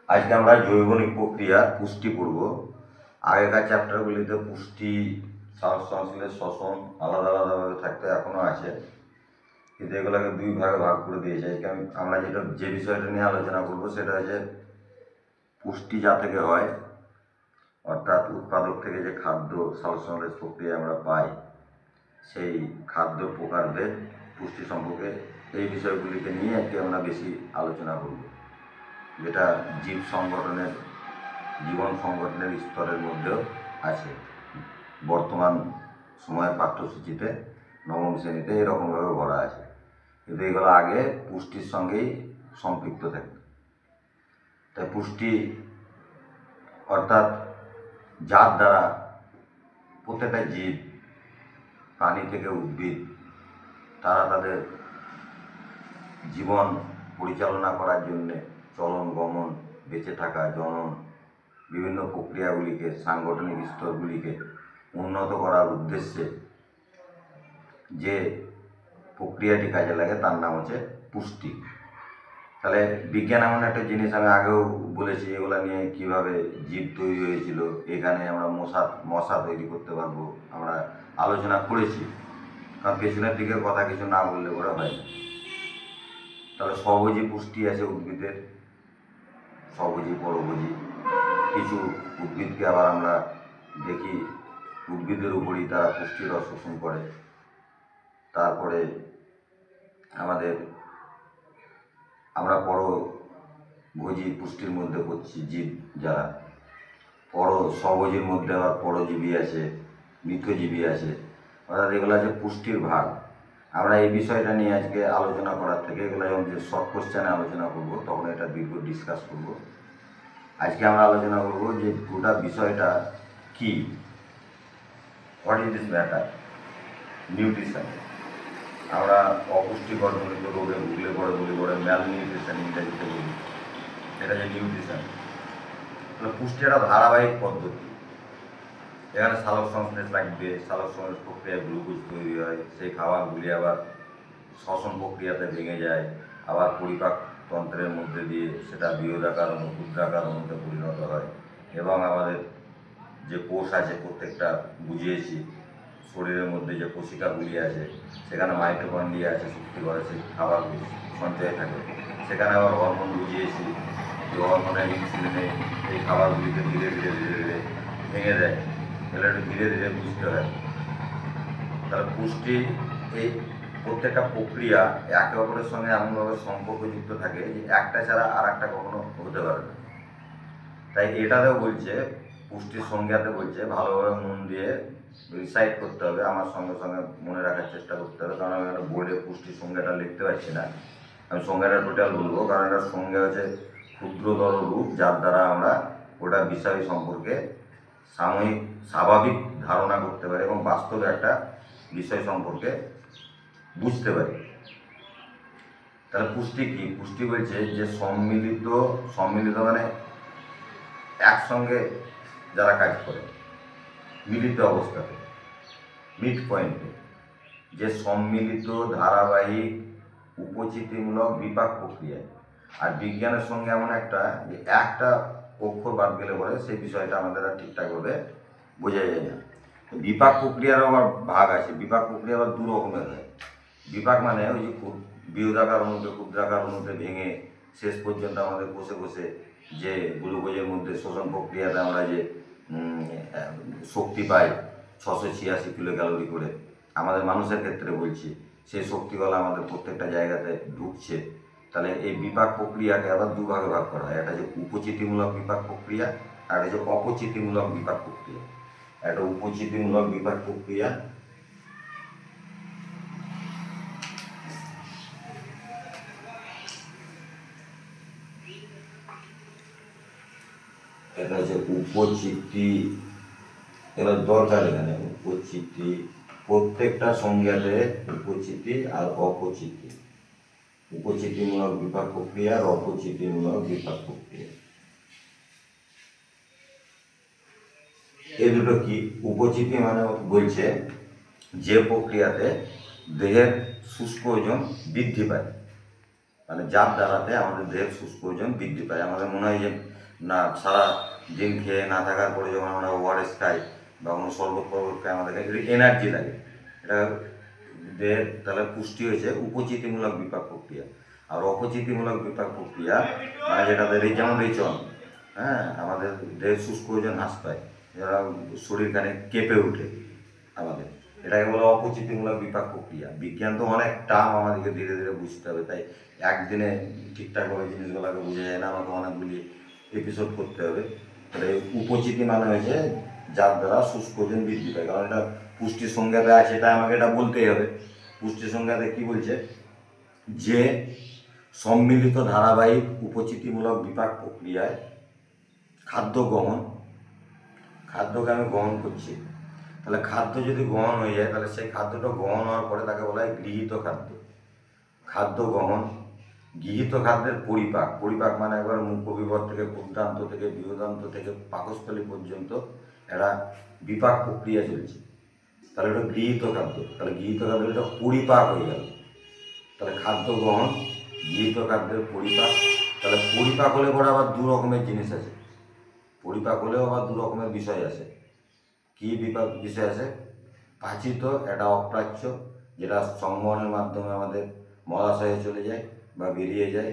আজকে আমরা জৈবনিক প্রক্রিয়ার পুষ্টি পড়ব। আগেকার চ্যাপ্টারগুলিতে পুষ্টি, শ্বাস সংশ্লেষ, শ্বসন আলাদা আলাদাভাবে থাকতে এখনও আছে, কিন্তু এগুলোকে দুই ভাগে ভাগ করে দিয়েছে। আজকে আমরা যে বিষয়টা নিয়ে আলোচনা করব সেটা হচ্ছে পুষ্টি যা থেকে হয়, অর্থাৎ উৎপাদক থেকে যে খাদ্য শ্বাস সংশ্লেষ প্রক্রিয়া আমরা পাই, সেই খাদ্য প্রকারভেদ পুষ্টি সম্পর্কে এই বিষয়গুলিকে নিয়ে আজকে আমরা বেশি আলোচনা করব, যেটা জীবন সংগঠনের স্তরের মধ্যেও আছে। বর্তমান সময়ের পাঠ্যসূচিতে নবম শ্রেণীতে এরকমভাবে ভরা আছে, কিন্তু এগুলো আগে পুষ্টির সঙ্গেই সম্পৃক্ত থাকে। তাই পুষ্টি অর্থাৎ যার দ্বারা প্রত্যেকটা জীব, প্রাণী থেকে উদ্ভিদ, তারা তাদের জীবন পরিচালনা করার জন্যে চলন গমন, বেঁচে থাকা, জনন, বিভিন্ন প্রক্রিয়াগুলিকে, সাংগঠনিক স্তরগুলিকে উন্নত করার উদ্দেশ্যে যে প্রক্রিয়াটি কাজে লাগে তার নাম হচ্ছে পুষ্টি। তাহলে বিজ্ঞান এমন একটা জিনিস, আমি আগেও বলেছি এগুলো নিয়ে কীভাবে জীব তৈরি হয়েছিল, এখানে আমরা মশা তৈরি করতে পারবো, আমরা আলোচনা করেছি, কারণ পেছনের দিকের কথা কিছু না বললে ওরা হয় না। তাহলে স্বভোজী পুষ্টি আছে উদ্ভিদের, স্বভোজী, পরভোজী। কিছু উদ্ভিদকে আবার আমরা দেখি উদ্ভিদের উপরই তারা পুষ্টির রস শোষণ করে। তারপরে আমরা পরভোজী পুষ্টির মধ্যে করছি জীব যারা, স্বভোজীর মধ্যে আবার পরজীবী আছে, মিথজীবী আছে, অর্থাৎ এগুলো আছে পুষ্টির ভাগ। আমরা এই বিষয়টা নিয়ে আজকে আলোচনা করার থেকে এগুলো যখন যে শর্ট কোশ্চেনে আলোচনা করব তখন এটা দীর্ঘ ডিসকাস করব। আজকে আমরা আলোচনা করব যে গোটা বিষয়টা কি, what is this matter, nutrition. আমরা অপুষ্টিকরজনিত রোগে ভুগলে বলে ম্যাল নিউট্রিশন ইংরেজিতে বলি, এটা যে নিউট্রিশন। পুষ্টি একটা ধারাবাহিক পদ্ধতি, এখানে সালোক সংশ্লেষ লাগবে, সালোক সংশ্লেষ প্রক্রিয়ায় গ্লুকোজ তৈরি হয়, সেই খাবারগুলি আবার শ্বসন প্রক্রিয়াতে ভেঙে যায়, আবার পরিপাক তন্ত্রের মধ্যে দিয়ে সেটা বৃহদাকার অণু, ক্ষুদ্রাকার অণুতে পরিণত হয়, এবং আমাদের যে কোষ আছে প্রত্যেকটা বুঝিয়েছি, শরীরের মধ্যে যে কোষিকাগুলি আছে সেখানে মাইটোকন্ড্রিয়া আছে, শক্তি করে সেই খাবারগুলি সঞ্চয় থাকে। সেখানে আবার হরমোন বুঝিয়েছি, যে হরমোনের ইনসুলিনে এই খাবারগুলিকে ধীরে ধীরে ধীরে ধীরে ভেঙে দেয়, তাহলে একটু ধীরে ধীরে বুঝতে হয়। তাহলে পুষ্টি, এই প্রত্যেকটা প্রক্রিয়া একে অপরের সঙ্গে এমনভাবে সম্পর্কযুক্ত থাকে যে একটা ছাড়া আর একটা কখনো হতে পারে না। তাই এটাতেও বলছে, পুষ্টির সংজ্ঞাতে বলছে ভালোভাবে মন দিয়ে রিসাইট করতে হবে, আমার সঙ্গে সঙ্গে মনে রাখার চেষ্টা করতে হবে, কারণ আমি একটা বোর্ডে পুষ্টির সংজ্ঞাটা লিখতে পারছি না। আমি সংজ্ঞাটা টোটাল বলবো, কারণ এটার সংজ্ঞা হচ্ছে ক্ষুদ্রতর রূপ যার দ্বারা আমরা ওটা বিষয় সম্পর্কে স্বাভাবিক ধারণা করতে পারি এবং বাস্তবে একটা বিষয় সম্পর্কে বুঝতে পারি। তাহলে পুষ্টি কি? পুষ্টি বলছে যে সম্মিলিত মানে একসঙ্গে যারা কাজ করে, মিলিত অবস্থাতে, মিড পয়েন্টে, যে সম্মিলিত ধারাবাহিক উপচিতিমূলক বিপাক প্রক্রিয়া। আর বিজ্ঞানের সঙ্গে এমন একটা যে একটা অক্ষর বাদ গেলে বলে সেই বিষয়টা আমাদের আর ঠিকঠাকভাবে বোঝা যায় না। বিপাক প্রক্রিয়ারও আবার ভাগ আছে, বিপাক প্রক্রিয়া আবার দু রকমের হয়। বিপাক মানে ওই যে বৃহদাকার অণুকে ক্ষুদ্রাকার অণুতে ভেঙে শেষ পর্যন্ত আমাদের বসে যে গ্লুকোজের মধ্যে শোষণ প্রক্রিয়াতে আমরা যে শক্তি পাই 686 কিলো ক্যালোরি করে, আমাদের মানুষের ক্ষেত্রে বলছি, সেই শক্তিগুলো আমাদের প্রত্যেকটা জায়গাতে ঢুকছে। তাহলে এই বিপাক প্রক্রিয়াকে আবার দুভাগে ভাগ করা হয়, একটা যে উপচিতিমূলক বিপাক প্রক্রিয়া আর একটা যে অপচিতিমূলক বিপাক প্রক্রিয়া। একটা উপচিতিমূলক বিপাক প্রক্রিয়া এটা হচ্ছে উপচিতি, এটা দরকার এখানে উপচিতি, প্রত্যেকটা সংজ্ঞাতে উপচিতি আর অপচিতি, উপচিতিমূলক বিপাক প্রক্রিয়া আর অপচিতিমূলক বিপাক প্রক্রিয়া, এই দুটো কি? উপচিতি মানে বলছে যে প্রক্রিয়াতে দেহের শুষ্ক ওজন বৃদ্ধি পায়, মানে যার দ্বারাতে আমাদের দেহের সুস্থ ওজন বৃদ্ধি পায়। আমাদের মনে হয় যে না, সারা দিন খেয়ে না থাকার পরে যখন আমরা ওআরএস খাই বা কোনো শরবত ফরবত খাই, আমাদের এনার্জি লাগে। এটা দেহের তাহলে পুষ্টি হয়েছে উপচিতিমূলক বিপাক প্রক্রিয়া। আর অপচিতিমূলক বিপাক প্রক্রিয়া মানে যেটাতে যেমন রেচন, হ্যাঁ, আমাদের দেহের শুষ্ক ওজন হ্রাস পায়, যারা শরীর খানে কেঁপে ওঠে আমাদের, এটাকে বলা অপচিতিমূলক বিপাক প্রক্রিয়া। বিজ্ঞান তো অনেক টার্ম আমাদেরকে ধীরে ধীরে বুঝতে হবে, তাই একদিনে ঠিকঠাকভাবে জিনিসগুলোকে বোঝা যায় না, আমাকে অনেকগুলি এপিসোড করতে হবে। তাহলে উপচিতি মানে হয়েছে যার দ্বারা শুষ্ক ওজন বৃদ্ধি পায়, কারণ এটা পুষ্টি সংজ্ঞাতে আছে, এটা আমাকে এটা বলতেই হবে। পুষ্টি সংজ্ঞাতে কি বলছে, যে সম্মিলিত ধারাবাহিক উপচিতিমূলক বিপাক প্রক্রিয়ায় খাদ্যকে আমি গ্রহণ করছি, তাহলে খাদ্য যদি গ্রহণ হয়ে যায়, তাহলে সেই খাদ্যটা গ্রহণ হওয়ার পরে তাকে বলা হয় গৃহীত খাদ্য। খাদ্য গ্রহণ, গৃহীত খাদ্যের পরিপাক মানে একবার মুখবিবর থেকে ক্ষুদ্রান্ত থেকে বৃহদান্ত থেকে পাকস্থলী পর্যন্ত একটা বিপাক প্রক্রিয়া চলছে, তাহলে এটা গৃহীত খাদ্য। তাহলে গৃহীত খাদ্য এটা পরিপাক হয়ে গেল। তাহলে খাদ্য গ্রহণ, গৃহীত খাদ্যের পরিপাক। তাহলে পরিপাক হলে পরে আবার দু রকমের জিনিস আছে, পরিপাক হলেও আবার দু রকমের বিষয় আছে। কী বিষয় আছে? পাচিত, এটা অপ্রাচ্য, যেটা সংবহনের মাধ্যমে আমাদের মলাশয়ে চলে যায় বা বেরিয়ে যায়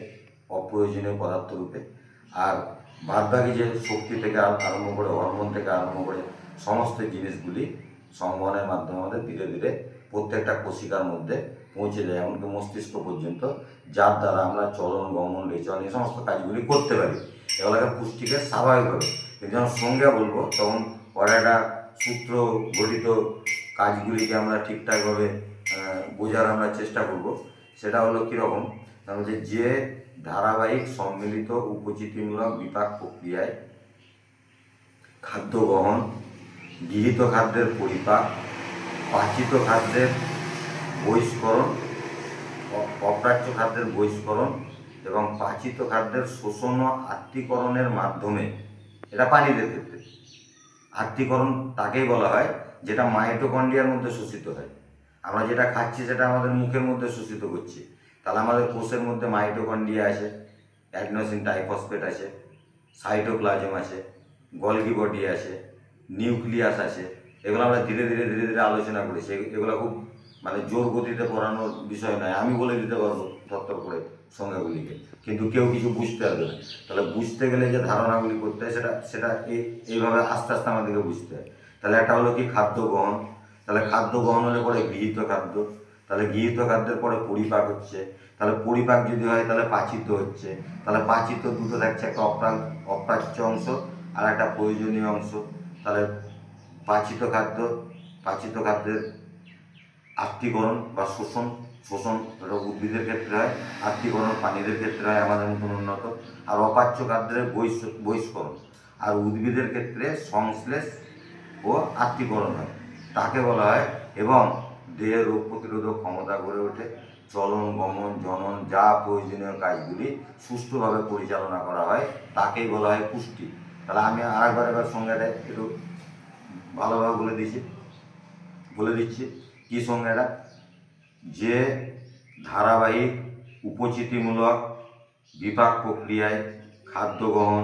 অপ্রয়োজনীয় পদার্থ রূপে। আর বাদবাকি যে শক্তি থেকে আরম্ভ করে, হরমোন থেকে আরম্ভ করে সমস্ত জিনিসগুলি সংবহনের মাধ্যমে আমাদের ধীরে ধীরে প্রত্যেকটা কোষিকার মধ্যে পৌঁছে যায়, এমনকি মস্তিষ্ক পর্যন্ত, যার দ্বারা আমরা চলন, গমন, রেচন এই সমস্ত কাজগুলি করতে পারি। এগুলোকে পুষ্টিকে স্বাভাবিকভাবে, কিন্তু যখন সংজ্ঞা বলবো তখন পরে একটা সূত্র গঠিত কাজগুলিকে আমরা ঠিকঠাকভাবে বোঝার আমরা চেষ্টা করব। সেটা হলো কীরকম, যে ধারাবাহিক সম্মিলিত উপচিতিমূলক বিপাক প্রক্রিয়ায় খাদ্য গ্রহণ, গৃহীত খাদ্যের পরিপাক, পাচিত খাদ্যের বহিষ্করণ, অপ্রাচ্য খাদ্যের বহিষ্করণ এবং পাচিত খাদ্যের শোষণ ও আত্তীকরণের মাধ্যমে, এটা প্রাণীদের ক্ষেত্রে আত্তীকরণ তাকেই বলা হয় যেটা মাইটোকন্ড্রিয়ার মধ্যে শোষিত হয়। আমরা যেটা খাচ্ছি সেটা আমাদের মুখের মধ্যে শোষিত করছি, তাহলে আমাদের কোষের মধ্যে মাইটোকন্ড্রিয়া আছে, অ্যাডিনোসিন ট্রাইফসফেট আছে, সাইটোপ্লাজম আছে, গলগি বডি আছে, নিউক্লিয়াস আছে। এগুলো আমরা ধীরে ধীরে আলোচনা করেছি। এগুলো খুব মানে জোর গতিতে পড়ানোর বিষয় নয়, আমি বলে দিতে পারবো থরথর করে সংজ্ঞাগুলিকে, কিন্তু কেউ কিছু বুঝতে পারবে না। তাহলে বুঝতে গেলে যে ধারণাগুলি করতে হয় সেটা এইভাবে আস্তে আস্তে আমাদেরকে বুঝতে হয়। তাহলে একটা হলো কি খাদ্য গ্রহণ, তাহলে খাদ্য গ্রহণ হলে পরে গৃহীত খাদ্য, তাহলে গৃহীত খাদ্যের পরে পরিপাক হচ্ছে, তাহলে পরিপাক যদি হয় তাহলে পাচিত হচ্ছে, তাহলে পাচিত দুটো থাকছে, একটা অপ্রাচ্য অংশ আর একটা প্রয়োজনীয় অংশ। তাহলে পাচিত খাদ্যের আত্তীকরণ বা শোষণ উদ্ভিদের ক্ষেত্রে হয়, আত্তীকরণ প্রাণীদের ক্ষেত্রে হয় আমাদের মতন উন্নত, আর অপাচ্য খাদ্যের বহিষ্করণ আর উদ্ভিদের ক্ষেত্রে সংশ্লেষ ও আত্তীকরণ হয়, তাকে বলা হয়। এবং দেহের রোগ প্রতিরোধক ক্ষমতা গড়ে ওঠে, চলন, গমন, জনন যা প্রয়োজনীয় কাজগুলি সুষ্ঠুভাবে পরিচালনা করা হয়, তাকেই বলা হয় পুষ্টি। তাহলে আমি এবার সংজ্ঞাটা একটু ভালোভাবে বলে দিচ্ছি কি সংজ্ঞাটা, যে ধারাবাহিক উপচিতিমূলক বিপাক প্রক্রিয়ায় খাদ্য গ্রহণ,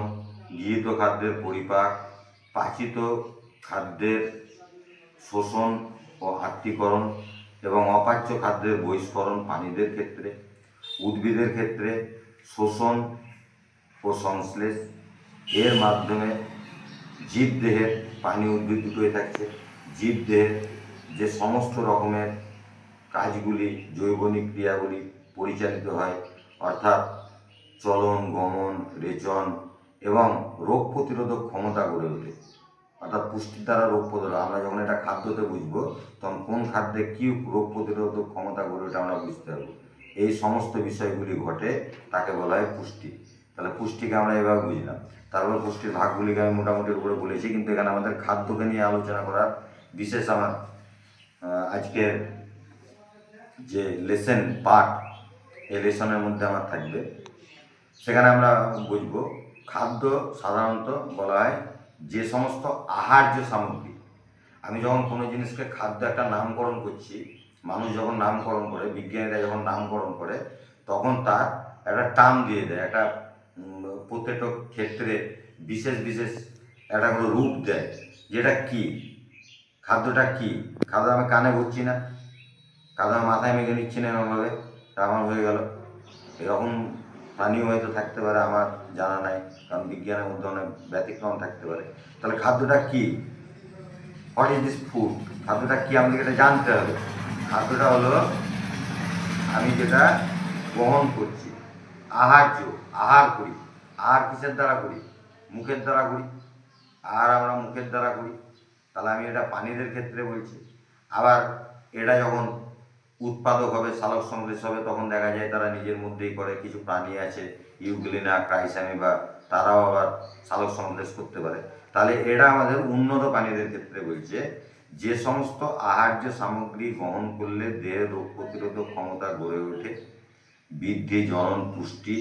গৃহীত খাদ্যের পরিপাক, পাচিত খাদ্যের শোষণ ও আত্তীকরণ এবং অপাচ্য খাদ্যের বহিষ্করণ প্রাণীদের ক্ষেত্রে, উদ্ভিদের ক্ষেত্রে শোষণ ও সংশ্লেষ এর মাধ্যমে জীবদেহের, প্রাণী উদ্ভিদ দুটোই থাকছে, জীবদেহের যে সমস্ত রকমের কাজগুলি, জৈবনিক ক্রিয়াগুলি পরিচালিত হয়, অর্থাৎ চলন, গমন, রেচন এবং রোগ প্রতিরোধক ক্ষমতা গড়ে ওঠে। অর্থাৎ পুষ্টির দ্বারা রোগ প্রতিরোধ, আমরা যখন এটা খাদ্যতে বুঝবো তখন কোন খাদ্যে কী রোগ প্রতিরোধক ক্ষমতা গড়ে ওঠে আমরা বুঝতে পারবো। এই সমস্ত বিষয়গুলি ঘটে, তাকে বলা হয় পুষ্টি। তাহলে পুষ্টিকে আমরা এভাবে বুঝলাম। তারপর পুষ্টির ভাগগুলিকে আমি মোটামুটির উপরে বলেছি, কিন্তু এখানে আমাদের খাদ্যকে নিয়ে আলোচনা করার বিশেষ আমার আজকের যে লেসন পার্ট, এই লেসনের মধ্যে আমার থাকবে। সেখানে আমরা বুঝব খাদ্য সাধারণত বলা হয় যে সমস্ত আহার্য সামগ্রী। আমি যখন কোনো জিনিসকে খাদ্য একটা নামকরণ করছি, মানুষ যখন নামকরণ করে, বিজ্ঞানীরা যখন নামকরণ করে, তখন তার একটা টার্ম দিয়ে দেয়, একটা প্রত্যেকটা ক্ষেত্রে বিশেষ বিশেষ একটা করে রূপ দেয়, যেটা কি খাদ্যটা কি। খাদ্য আমি কানে ভরছি না, খাদ্য আমি মাথায় মেখে নিচ্ছি না এরকমভাবে, তা আমার হয়ে গেল। এরকম প্রাণীও হয়তো থাকতে পারে, আমার জানা নাই, কারণ বিজ্ঞানের মধ্যে অনেক ব্যতিক্রম থাকতে পারে। তাহলে খাদ্যটা কি, হোয়াট ইজ দিস ফুড, খাদ্যটা কি আমাদেরকে এটা জানতে হবে। খাদ্যটা হলো আমি যেটা গ্রহণ করছি, আহার্য, আহার করি। আহার কিসের দ্বারা করি? মুখের দ্বারা করি। আহার আমরা মুখের দ্বারা করি। তাহলে আমি এটা প্রাণীদের ক্ষেত্রে বলছি। আবার এটা যখন উৎপাদক হবে, সালোক সংশ্লেষ হবে, তখন দেখা যায় তারা নিজের মধ্যেই করে। কিছু প্রাণী আছে ইউগ্লিনা, ক্রাইসামিবা, তারাও আবার সালোক সংশ্লেষ করতে পারে। তাহলে এটা আমাদের উন্নত প্রাণীদের ক্ষেত্রে বলছে, যে সমস্ত আহার্য সামগ্রী গ্রহণ করলে দেহের রোগ প্রতিরোধক ক্ষমতা গড়ে ওঠে, বৃদ্ধি, জনন, পুষ্টি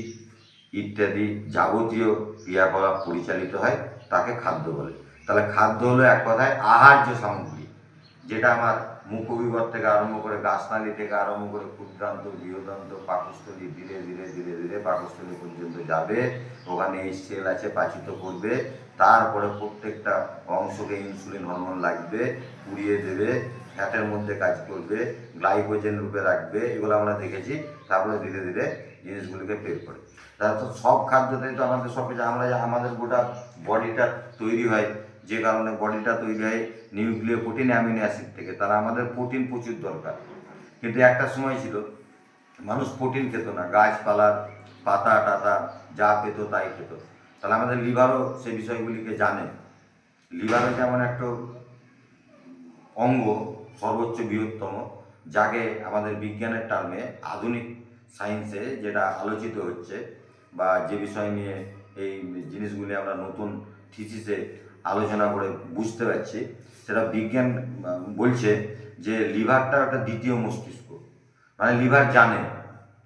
ইত্যাদি যাবতীয় ক্রিয়াকলাপ পরিচালিত হয়, তাকে খাদ্য বলে। তাহলে খাদ্য হলো এক কথায় আহার্য সামগ্রী, যেটা আমার মুখবিবর থেকে আরম্ভ করে, গাছনালী থেকে আরম্ভ করে ক্ষুদ্রান্ত, বৃহদান্ত, পাকস্থলী, ধীরে ধীরে ধীরে ধীরে পাকস্থলী পর্যন্ত যাবে। ওখানে এই সেল আছে, পাচিত করবে। তারপরে প্রত্যেকটা অংশকে ইনসুলিন হরমোন লাগবে, পুড়িয়ে দেবে, ফ্যাটের মধ্যে কাজ করবে, গ্লাইকোজেন রূপে রাখবে, এগুলো আমরা দেখেছি। তারপরে ধীরে ধীরে জিনিসগুলিকে বের করে। তাহলে তো সব খাদ্যতেই তো আমাদের সব কিছু, আমরা আমাদের গোটা বডিটা তৈরি হয়, যে কারণে বডিটা তৈরি হয় নিউক্লিয় প্রোটিন, অ্যামিনো অ্যাসিড থেকে। তারা আমাদের প্রোটিন প্রচুর দরকার। কিন্তু একটা সময় ছিল মানুষ প্রোটিন খেত না, গাছপালার পাতা টাতা যা পেত তাই খেত। তাহলে আমাদের লিভারও সেই বিষয়গুলিকে জানে। লিভারও যেমন একটা অঙ্গ, সর্বোচ্চ বৃহত্তম, যাকে আমাদের বিজ্ঞানের টার্মে, আধুনিক সায়েন্সে যেটা আলোচিত হচ্ছে, বা যে বিষয় নিয়ে এই জিনিসগুলি আমরা নতুন থিসিসে আলোচনা করে বুঝতে পারছি, সেটা বিজ্ঞান বলছে যে লিভারটা একটা দ্বিতীয় মস্তিষ্ক। মানে লিভার জানে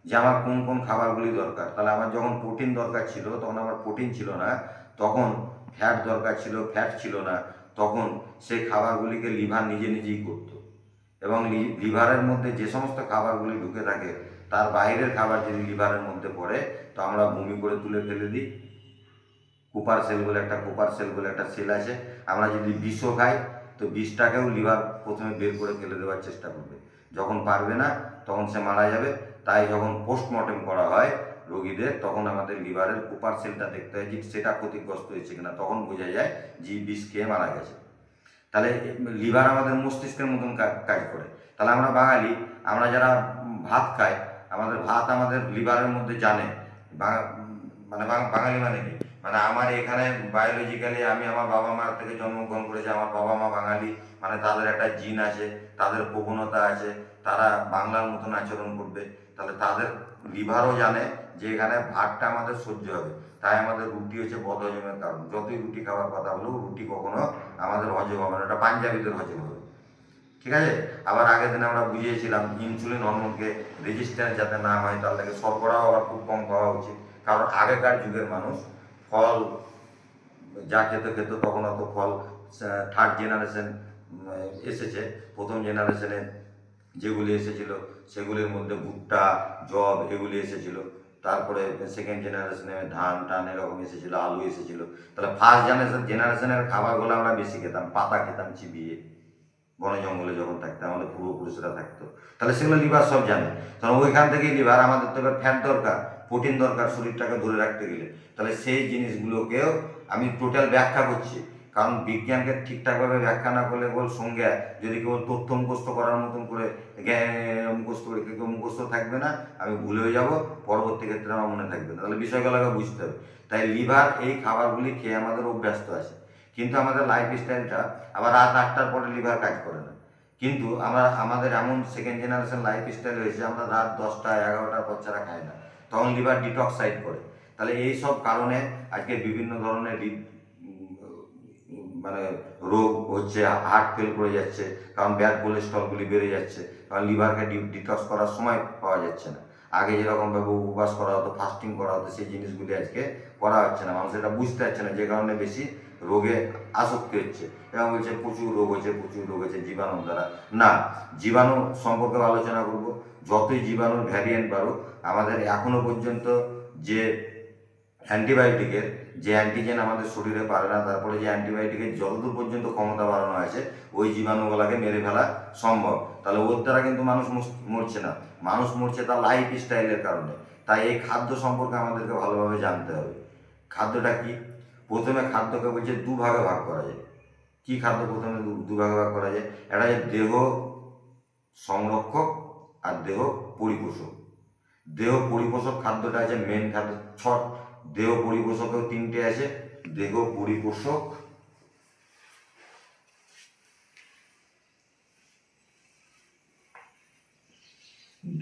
যে আমার কোন কোন খাবারগুলি দরকার। তাহলে আমার যখন প্রোটিন দরকার ছিল, তখন আমার প্রোটিন ছিল না। তখন ফ্যাট দরকার ছিল, ফ্যাট ছিল না। তখন সেই খাবারগুলিকে লিভার নিজে নিজেই করত। এবং লিভারের মধ্যে যে সমস্ত খাবারগুলি ঢুকে থাকে, তার বাইরের খাবার যদি লিভারের মধ্যে পড়ে, তো আমরা বমি করে তুলে ফেলে দিই। কুপার সেল বলে একটা সেল আছে। আমরা যদি বিষও খাই, তো বিষটাকেও লিভার প্রথমে বের করে ফেলে দেওয়ার চেষ্টা করবে। যখন পারবে না, তখন সে মারা যাবে। তাই যখন পোস্টমর্টেম করা হয় রোগীদের, তখন আমাদের লিভারের কুপার সেলটা দেখতে হয় যে সেটা ক্ষতিগ্রস্ত হয়েছে কিনা, তখন বোঝা যায় যে বিষ খেয়ে মারা গেছে। তাহলে লিভার আমাদের মস্তিষ্কের মতন কাজ করে। তাহলে আমরা বাঙালি, আমরা যারা ভাত খাই, আমাদের ভাত আমাদের লিভারের মধ্যে জানে। মানে বাঙালি মানে কি, মানে আমার এখানে বায়োলজিক্যালি আমি আমার বাবা মার থেকে জন্মগ্রহণ করেছি, আমার বাবা মা বাঙালি, মানে তাদের একটা জিন আছে, তাদের প্রবণতা আছে, তারা বাংলার মতন আচরণ করবে। তাহলে তাদের লিভারও জানে যে এখানে ভাতটা আমাদের সহ্য হবে। তাই আমাদের রুটি হচ্ছে বদহজমের কারণ। যতই রুটি খাওয়ার কথা বলেও রুটি কখনো আমাদের হজম হবে না, এটা পাঞ্জাবিদের হজম হবে। ঠিক আছে। আবার আগের দিন আমরা বুঝিয়েছিলাম ইনসুলিন হরমোনকে রেজিস্ট্যান্স যাতে না হয়, তার থেকে শর্করাও আবার খুব কম খাওয়া উচিত। কারণ আগেকার যুগের মানুষ ফল যা খেতে খেত, তখন অত ফল, থার্ড জেনারেশন এসেছে। প্রথম জেনারেশনে যেগুলি এসেছিল সেগুলির মধ্যে ভুট্টা, জব এগুলি এসেছিল। তারপরে সেকেন্ড জেনারেশনে ধান টান এরকম এসেছিলো, আলু এসেছিলো। তাহলে ফার্স্ট জেনারেশনের খাবারগুলো আমরা বেশি খেতাম, পাতা খেতাম চিবিয়ে, বনে জঙ্গলে যখন থাকতাম, আমাদের পূর্বপুরুষরা থাকতো। তাহলে সেগুলো লিভার সব জানে। কারণ ওইখান থেকেই লিভার, আমাদের তো এবার ফ্যাট দরকার, প্রোটিন দরকার শরীরটাকে ধরে রাখতে গেলে। তাহলে সেই জিনিসগুলোকেও আমি টোটাল ব্যাখ্যা করছি। কারণ বিজ্ঞানকে ঠিকঠাকভাবে ব্যাখ্যা না করলে, কেবল সঙ্গে যদি কেবল তথ্য মুখস্থ করার মতন করে মুখস্থ করে কেউ মুখস্থ থাকবে না, আমি ভুলেও যাব, পরবর্তী ক্ষেত্রে আমার মনে থাকবে না। তাহলে বিষয়গুলোকে বুঝতে হবে। তাই লিভার এই খাবারগুলি খেয়ে আমাদের অভ্যস্ত আছে। কিন্তু আমাদের লাইফ স্টাইলটা, আবার রাত 8টার পরে লিভার কাজ করে না। কিন্তু আমাদের এমন সেকেন্ড জেনারেশন লাইফ স্টাইল হয়েছে, আমরা রাত 10টা 11টার পর ছাড়া খাই না, তখন লিভার ডিটক্সাইড করে। তাহলে এই সব কারণে আজকে বিভিন্ন ধরনের মানে রোগ হচ্ছে, হার্ট ফেল করে যাচ্ছে, কারণ ব্যাড কোলেস্ট্রলগুলি বেড়ে যাচ্ছে, কারণ লিভারকে ডিটক্স করার সময় পাওয়া যাচ্ছে না। আগে যেরকমভাবে উপবাস করা হতো, ফাস্টিং করা হতো, সেই জিনিসগুলি আজকে করা হচ্ছে না। মানুষ এটা বুঝতে পারছে না, যে কারণে বেশি রোগে আসক্তি হচ্ছে। এবং বলছে প্রচুর রোগ হচ্ছে জীবাণু দ্বারা। না, জীবাণু সম্পর্কে আলোচনা করব। যতই জীবাণুর ভ্যারিয়েন্ট বাড়ুক, আমাদের এখনো পর্যন্ত যে অ্যান্টিবায়োটিকের যে অ্যান্টিজেন আমাদের শরীরে পারে না, তারপরে যে অ্যান্টিবায়োটিকের যতদূর পর্যন্ত ক্ষমতা বাড়ানো আছে ওই জীবাণুগুলোকে মেরে ফেলা সম্ভব। তাহলে ওর দ্বারা কিন্তু মানুষ মরছে না, মানুষ মরছে তার লাইফ স্টাইলের কারণে। তাই এই খাদ্য সম্পর্কে আমাদেরকে ভালোভাবে জানতে হবে। খাদ্যটা কি? প্রথমে খাদ্যকে বলছে দুভাগে ভাগ করা যায়। কি খাদ্য প্রথমে দুভাগে ভাগ করা যায়? একটা হচ্ছে দেহ সংরক্ষক আর দেহ পরিপোষক। দেহ পরিপোষক খাদ্যটা আছে মেন খাদ্য। দেহ পরিপোষকেও তিনটে আছে, দেহ পরিপোষক,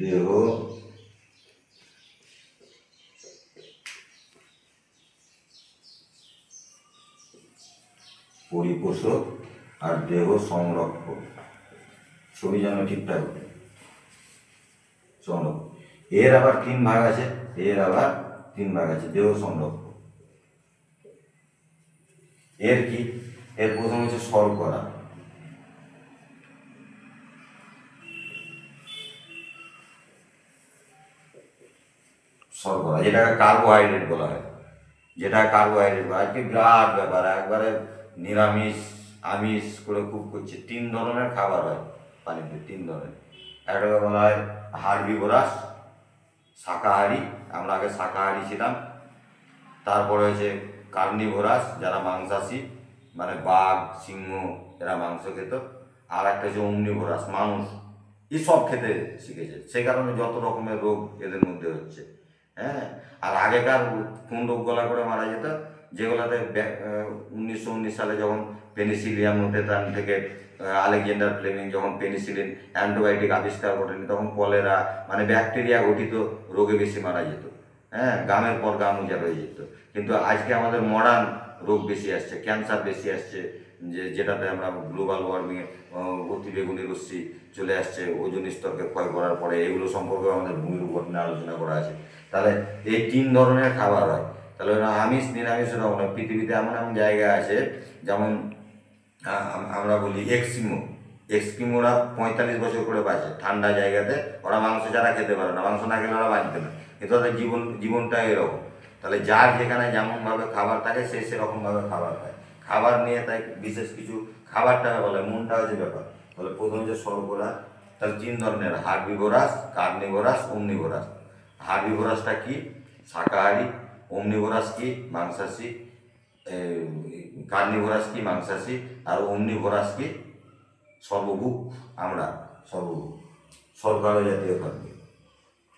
দেহ পরিপোষক আর দেহ সংরক্ষক। ছবি যেন ঠিকঠাক সংরক্ষক। এর আবার তিন ভাগ আছে, দেহ সংরক্ষক। এর কি? এর প্রথম হচ্ছে শর্করা। শর্করা যেটাকে কার্বোহাইড্রেট বলা হয়, আজকে বিরাট ব্যাপার, একবারে নিরামিষ আমিষ করে খুব করছে। 3 ধরনের খাবার হয় পানিতে, 3 ধরনের। একটা বলা হয় হার্বিভোরাস, শাকাহারি, আমরা আগে শাকাহারি ছিলাম। তারপরে হচ্ছে কার্নিভোরাস, যারা মাংসাশী, মানে বাঘ সিংহ এরা মাংস খেত। আর একটা হচ্ছে অমনিভোরাস, মানুষ সব খেতে শিখেছে, সেই কারণে যত রকমের রোগ এদের মধ্যে হচ্ছে। হ্যাঁ, আর আগেকার কোন রোগগুলা করে মারা যেত, যেগুলাতে 1919 সালে যখন পেনিসিলিয়াম নোটেতান থেকে আলেকজান্ডার ফ্লেমিং যখন পেনিসিলিন অ্যান্টিবায়োটিক আবিষ্কার করেনি, তখন কলেরা মানে ব্যাকটেরিয়া ঘটিত রোগে বেশি মারা যেত। হ্যাঁ, গামের পর গাম উজাড় হয়ে যেত। কিন্তু আজকে আমাদের মডার্ন রোগ বেশি আসছে, ক্যান্সার বেশি আসছে, যেটাতে আমরা গ্লোবাল ওয়ার্মিংয়ে অতিবেগুনি রশ্মি চলে আসছে, ওজোন স্তরকে ক্ষয় করার পরে, এগুলো সম্পর্কে আমাদের ভূমির উপর নিয়ে আলোচনা করা আছে। তাহলে এই 3 ধরনের খাবার হয়। তাহলে আমিষ নিরামিষ রকম নয়। পৃথিবীতে এমন এমন জায়গা আছে, যেমন আমরা বলি এক্সকিমোরা 45 বছর করে বাঁচে ঠান্ডা জায়গাতে। ওরা মাংস যারা খেতে পারে না, মাংস না খেলে ওরা বাঁচবে না, কিন্তু ওদের জীবনটা এরকম। তাহলে যার যেখানে যেমনভাবে খাবার থাকে সে সেরকমভাবে খাবার খায়। খাবার নিয়ে তাই বিশেষ কিছু খাবারটা বলে, মনটা হচ্ছে ব্যাপার। তাহলে প্রথম হচ্ছে শর্করা। তাহলে 3 ধরনের, হার্বিভোরাস, কার্নিভোরাস, ওমনিভোরাস। হার্বিভোরাসটা কি? শাকাহারি। ওমনিভোরাস কি? মাংসাশী। কার্নিভোরাস কি? মাংসাশী। আর ওমনিভোরাস কি? সর্বভুক। আমরা সর্বভুক, শর্করা জাতীয় খাদ্য।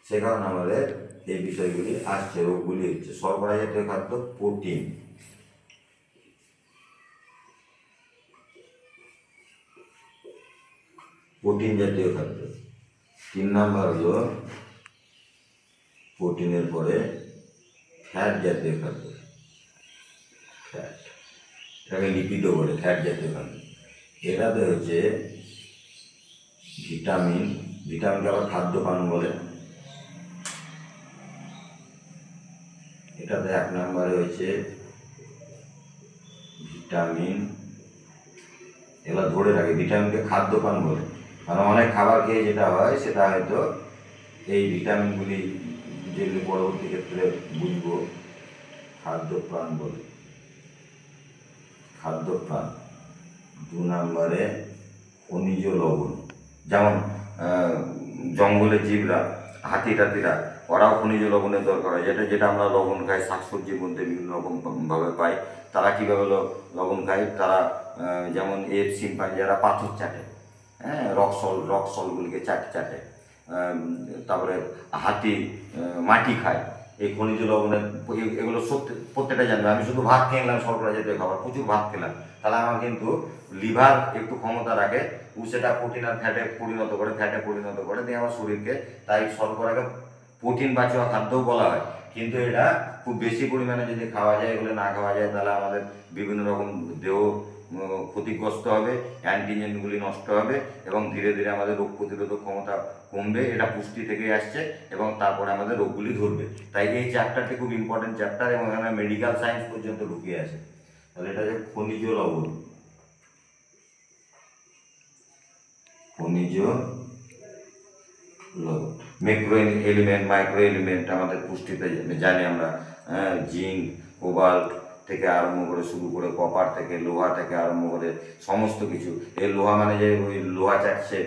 সে কারণে আমাদের এই বিষয়গুলি আসছে, রোগগুলি হচ্ছে। শর্করা জাতীয় খাদ্য, প্রোটিন জাতীয় খাদ্য। 3 নাম্বার হলো প্রোটিনের পরে ফ্যাট জাতীয় খাদ্য। ফ্যাট, এটাকে লিপিডও বলে, ফ্যাট জাতীয় খাদ্য। এটাতে হচ্ছে ভিটামিনকে আবার খাদ্য পান বলে। এটাতে 1 নম্বরে হচ্ছে ভিটামিন। এগুলো ধরে রাখে, ভিটামিনকে খাদ্য পান বলে। কারণ অনেক খাবার খেয়ে যেটা হয় সেটা হয়তো এই ভিটামিনগুলি, যেগুলি পরবর্তী ক্ষেত্রে বুঝবো, খাদ্যপ্রাণ বলে, খাদ্যপ্রাণ। 2 নম্বরে খনিজ লবণ। যেমন জঙ্গলের জীবরা, হাতি টাতিরা, ওরাও খনিজ লবণের দরকার হয়। যেটা আমরা লবণ খাই, শাকসবজির মধ্যে বিভিন্ন রকমভাবে পাই। তারা কীভাবে লবণ খায়? তারা যেমন শিম্পাঞ্জিরা পাথর চাটে, হ্যাঁ, রক সলগুলিকে চাটে। তারপরে হাতি মাটি খায়। এই খনিজ লবণের এগুলো সত্যি প্রত্যেকটা জানবে। আমি শুধু ভাত খেয়ে নিলাম, শর্করা জাতীয় খাবার, প্রচুর ভাত খেলাম, তাহলে আমার কিন্তু লিভার একটু ক্ষমতা রাখে, সেটা প্রোটিন আর ফ্যাটে পরিণত করে দিয়ে আমার শরীরকে। তাই শর্করাকে প্রোটিন বাঁচুয়া খাদ্যও বলা হয়। কিন্তু এটা খুব বেশি পরিমাণে যদি খাওয়া যায়, এগুলো না খাওয়া যায়, তাহলে আমাদের বিভিন্ন রকম দেহ ক্ষতিগ্রস্ত হবে, অ্যান্টিজেনগুলি নষ্ট হবে এবং ধীরে ধীরে আমাদের রোগ প্রতিরোধক ক্ষমতা কমবে। এটা পুষ্টি থেকে আসছে এবং তারপরে আমাদের রোগগুলি ধরবে। তাই এই চ্যাপ্টারটি খুব ইম্পর্টেন্ট চ্যাপ্টার এবং এখানে মেডিকেল সায়েন্স পর্যন্ত ঢুকিয়ে আছে। তাহলে এটা হচ্ছে খনিজ লবণ, খনিজ ম্যাক্রো এলিমেন্ট, মাইক্রো এলিমেন্ট আমাদের পুষ্টিতে জানি আমরা, জিঙ্ক, কোবাল্ট থেকে আরম্ভ করে শুরু করে কপার থেকে লোহা থেকে আরম্ভ করে সমস্ত কিছু। এই লোহা মানে যে ওই লোহা চাটছে,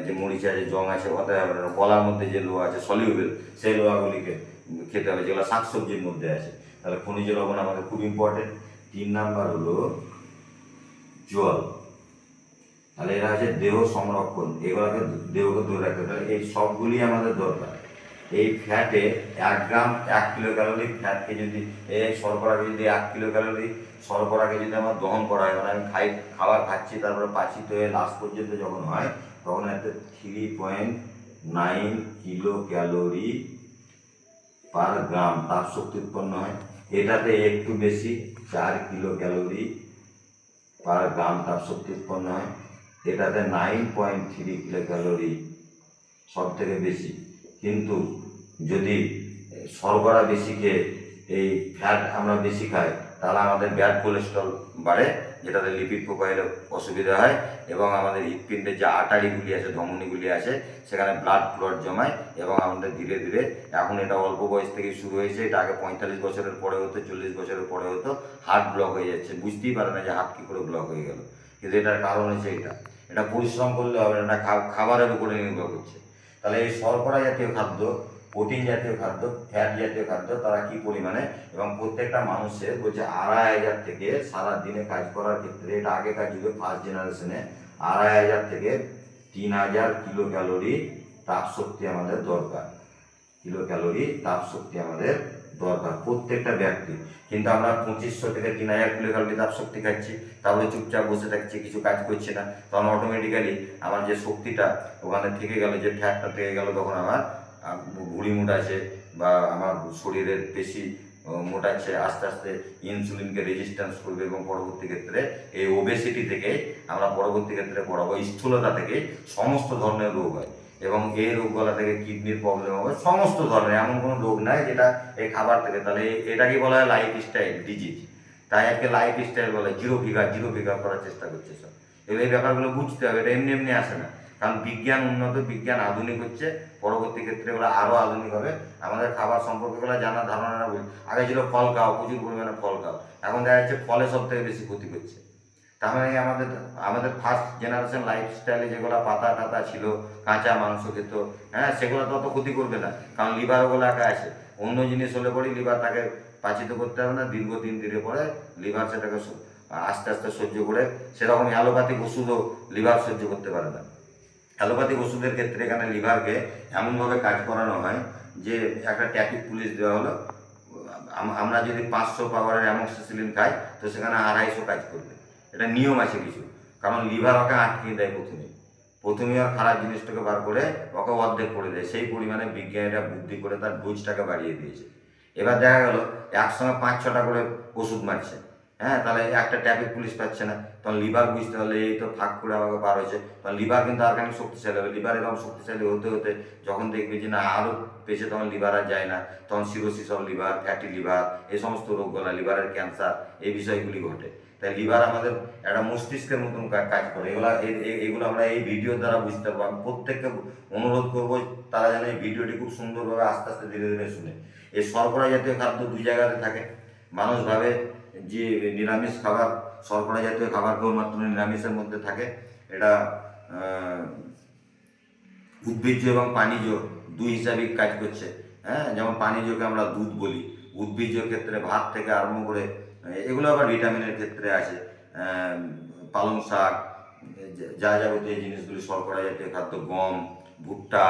যে মরিচ আছে, জং আছে, অতএব কলার মধ্যে যে লোহা আছে সলিউবেল, সেই লোহাগুলিকে খেতে হবে, যেগুলো শাকসবজির মধ্যে আছে। তাহলে খনিজ লবণ আমাদের খুব ইম্পর্টেন্ট। 3 নাম্বার হলো জল। তাহলে এরা হচ্ছে দেহ সংরক্ষণ, এগুলোকে দেহকে ধরে রাখতে, তাহলে এই সবগুলি আমাদের দরকার। এই ফ্যাটে 1 গ্রাম 1 কিলো ক্যালোরি ফ্যাটকে যদি, এই শর্করাকে যদি 1 কিলো ক্যালোরি শর্করাকে যদি আমার দহন করা হয়, মানে আমি খাবার খাচ্ছি, তারপরে পাচিত হয়ে লাস্ট পর্যন্ত যখন হয়, তখন একটা 3.9 কিলো ক্যালোরি পার গ্রাম তাপ শক্তি উৎপন্ন হয়। এটাতে একটু বেশি, 4 কিলো ক্যালোরি পার গ্রাম তাপ শক্তি উৎপন্ন হয়। এটাতে 9.3 কিলো ক্যালোরি সব থেকে বেশি। কিন্তু যদি শর্করা বেশি খেয়ে এই ফ্যাট আমরা বেশি খাই, তাহলে আমাদের ব্যাড কোলেস্ট্রল বাড়ে, যেটাতে লিপিড প্রোফাইলে অসুবিধা হয়, এবং আমাদের হৃৎপিণ্ডের যে আর্টারিগুলি আছে, ধমনীগুলি আছে, সেখানে ব্লাড ক্লট জমায়, এবং আমাদের ধীরে ধীরে, এখন এটা অল্প বয়স থেকে শুরু হয়েছে, এটা আগে 45 বছরের পরে হতো, 40 বছরের পরে হতো, হার্ট ব্লক হয়ে যাচ্ছে, বুঝতেই পারে না যে হার্ট কী করে ব্লক হয়ে গেল। কিন্তু এটার কারণ হচ্ছে এটা পরিশ্রম করলে হবে না, খাবারের উপরে নির্ভর করছে। তাহলে এই শর্করা জাতীয় খাদ্য, প্রোটিন জাতীয় খাদ্য, ফ্যাট জাতীয় খাদ্য, তারা কি পরিমাণে, এবং প্রত্যেকটা মানুষের বলছে 2500 থেকে সারা দিনে কাজ করার ক্ষেত্রে, এটা আগেকার যুগে ফার্স্ট জেনারেশনে 2500 থেকে 3000 কিলো ক্যালোরি তাপ শক্তি আমাদের দরকার। কিলো ক্যালোরি তাপ শক্তি আমাদের দরকার প্রত্যেকটা ব্যক্তি। কিন্তু আমরা 2500 থেকে 3000 কিলো ক্যালোরি তাপ শক্তি খাচ্ছি, তারপরে চুপচাপ বসে থাকছি, কিছু কাজ করছি না, তখন অটোমেটিক্যালি আমার যে শক্তিটা ওখানে থেকে গেল, যে ফ্যাটটা থেকে গেল, তখন আমার ভুঁড়ি মোটাচ্ছে, বা আমার শরীরের পেশি মোটাচ্ছে, আস্তে আস্তে ইনসুলিনকে রেজিস্ট্যান্স করবে, এবং পরবর্তী ক্ষেত্রে এই ওবেসিটি থেকে আমরা পরবর্তী ক্ষেত্রে পড়াবো, স্থূলতা থেকে সমস্ত ধরনের রোগ হয়, এবং এই রোগগুলো থেকে কিডনির প্রবলেম হবে, সমস্ত ধরনের, এমন কোনো রোগ নাই যেটা এই খাবার থেকে। তাহলে এটাকে বলা হয় লাইফস্টাইল ডিজিজ। তাই আজকে লাইফস্টাইল বলে, জিরো ফিগার করার চেষ্টা করছে সব। এগুলো এই ব্যাপারগুলো বুঝতে হবে, এটা এমনি এমনি আসে না, কারণ বিজ্ঞান উন্নত, বিজ্ঞান আধুনিক হচ্ছে, পরবর্তী ক্ষেত্রে এগুলো আরও আধুনিক হবে। আমাদের খাবার সম্পর্কে গুলো জানার ধারণাটা আগে ছিল ফল খাও, প্রচুর পরিমাণে ফল খাও, এখন দেখা যাচ্ছে ফলে সব থেকে বেশি ক্ষতি করছে। তার মানে আমাদের আমাদের ফার্স্ট জেনারেশন লাইফস্টাইলে যেগুলো পাতা টাতা ছিল, কাঁচা মাংস খেত, হ্যাঁ, সেগুলো তো অত ক্ষতি করবে না, কারণ লিভার ওগুলো একা আছে। অন্য জিনিস হলে পরে লিভার তাকে পাচিত করতে হবে না, দীর্ঘদিন ধীরে পরে লিভার সেটাকে আস্তে আস্তে সহ্য করে, সেরকম অ্যালোপ্যাথিক ওষুধও লিভার সহ্য করতে পারে না। অ্যালোপ্যাথিক ওষুধের ক্ষেত্রে এখানে লিভারকে এমনভাবে কাজ করানো হয় যে একটা ট্যাপিক পুলিশ দেওয়া হলো, আমরা যদি 500 পাওয়ারের অ্যামোক্সিসিলিন খাই, তো সেখানে 250 কাজ করবে। এটা নিয়ম আছে কিছু, কারণ লিভার ওকে আটকিয়ে দেয়, প্রথমে আর খারাপ জিনিসটাকে বার করে ওকে অর্ধেক করে দেয়, সেই পরিমাণে বিজ্ঞানীরা বুদ্ধি করে তার ডোজটাকে বাড়িয়ে দিয়েছে। এবার দেখা গেল একসঙ্গে 5-6টা করে ওষুধ মারছে, হ্যাঁ, তাহলে একটা ট্যাপিক পুলিশ পাচ্ছে না, তখন লিভার বুঝতে হলে এই তো ফাঁক করে আমাকে বার হয়েছে, তখন লিভার কিন্তু আর খানিক শক্তিশালী হবে। লিভার এরকম শক্তিশালী হতে হতে যখন দেখবে যে না আরও পেছে, তখন লিভার আর যায় না, তখন cirrhosis of liver, fatty liver, এই সমস্ত রোগগুলো, লিভারের ক্যান্সার, এই বিষয়গুলি ঘটে। তাই লিভার আমাদের একটা মস্তিষ্কের মতন কাজ করে। এগুলো আমরা এই ভিডিওর দ্বারা বুঝতে পারবো। আমি প্রত্যেককে অনুরোধ করবো তারা যেন এই ভিডিওটি খুব সুন্দরভাবে আস্তে আস্তে ধীরে ধীরে শুনে। এই শর্করা জাতীয় খাদ্য 2 জায়গাতে থাকে। মানুষ ভাবে যে নিরামিষ খাবার, শর্করা জাতীয় খাবার কেবলমাত্র নিরামিষের মধ্যে থাকে। এটা উদ্ভিজ্জ এবং পানিজ 2 হিসাবেই কাজ করছে। হ্যাঁ, যেমন পানিজকে আমরা দুধ বলি, উদ্ভিজ্জ ক্ষেত্রে ভাত থেকে আরম্ভ করে, এগুলো আবার ভিটামিনের ক্ষেত্রে আছে, পালং শাক, যা যাবতীয় জিনিসগুলি শর্করা জাতীয় খাদ্য, গম, ভুট্টা,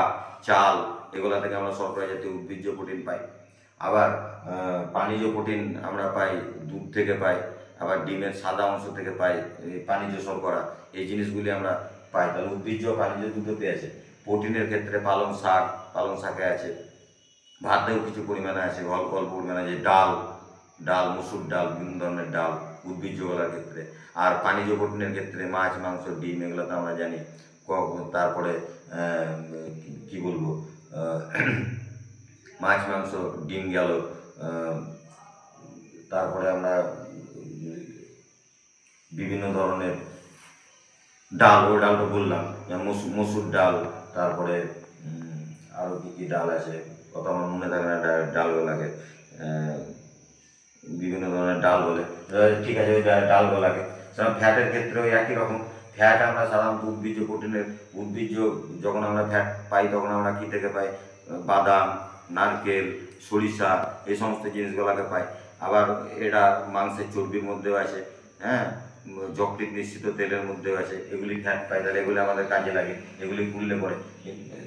চাল, এগুলো থেকে আমরা শর্করা জাতীয় উদ্ভিজ্জ প্রোটিন পাই। আবার পানিজ প্রোটিন আমরা পাই দুধ থেকে পাই, আবার ডিমের সাদা অংশ থেকে পাই পানিজ শর্করা, এই জিনিসগুলি আমরা পাই। তাহলে উদ্ভিজ্জ পানিজ দুটোতে আছে। প্রোটিনের ক্ষেত্রে পালং শাকে আছে, ভাতেও কিছু পরিমাণে আছে, অল্প অল্প পরিমাণে আছে, ডাল, মসুর ডাল, বিভিন্ন ধরনের ডাল উদ্ভিজ্জগুলোর ক্ষেত্রে। আর পানিজ প্রোটিনের ক্ষেত্রে মাছ, মাংস, ডিম, এগুলো তো আমরা জানি। তারপরে কি বলবো, মাছ, মাংস, ডিম গেল, তারপরে আমরা বিভিন্ন ধরনের ডাল, ওই ডালটা বললাম, মসুর ডাল, তারপরে আরও কী কী ডাল আছে, কত আমার মনে থাকে না ডালগুলাকে, বিভিন্ন ধরনের ডাল বলে, ঠিক আছে ওই ডালগুলাকে। সেরকম ফ্যাটের ক্ষেত্রে ওই একই রকম। ফ্যাট আমরা সাধারণত উদ্ভিজ্জ প্রোটিনের, উদ্ভিজ্জ যখন আমরা ফ্যাট পাই তখন আমরা কী থেকে পাই, বাদাম, নারকেল, সরিষা, এই সমস্ত জিনিসগুলোকে পাই। আবার এটা মাংসের চর্বির মধ্যেও আছে, হ্যাঁ, যকৃৎ নিশ্চিত তেলের মধ্যেও আছে, এগুলি ফ্যাট পাই, তাহলে এগুলি আমাদের কাজে লাগে, এগুলি করলে পরে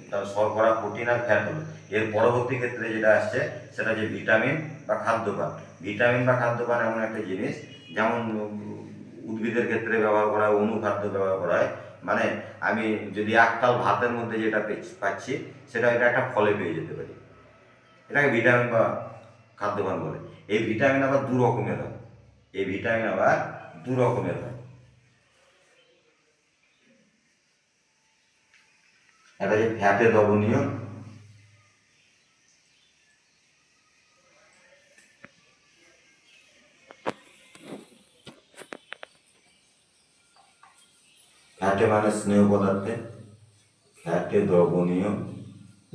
তার শর্করা, প্রোটিন আর ফ্যাট হলো। এর পরবর্তী ক্ষেত্রে যেটা আসছে সেটা হচ্ছে ভিটামিন বা খাদ্যপান। ভিটামিন বা খাদ্যপান এমন একটা জিনিস, যেমন উদ্ভিদের ক্ষেত্রে ব্যবহার করা হয়, অনুখাদ্য ব্যবহার করা হয়, মানে আমি যদি একতাল ভাতের মধ্যে যেটা পাচ্ছি সেটা এটা একটা ফলে পেয়ে যেতে পারি, এটাকে ভিটামিন বা খাদ্যপান বলে। এই ভিটামিন আবার দু রকমের হয়, এই ভিটামিন আবার দু রকমের হয়। একটা যে ফ্যাটে দ্রবণীয়, ফ্যাটে মানে স্নেহ পদার্থে, ফ্যাটে দ্রবণীয়,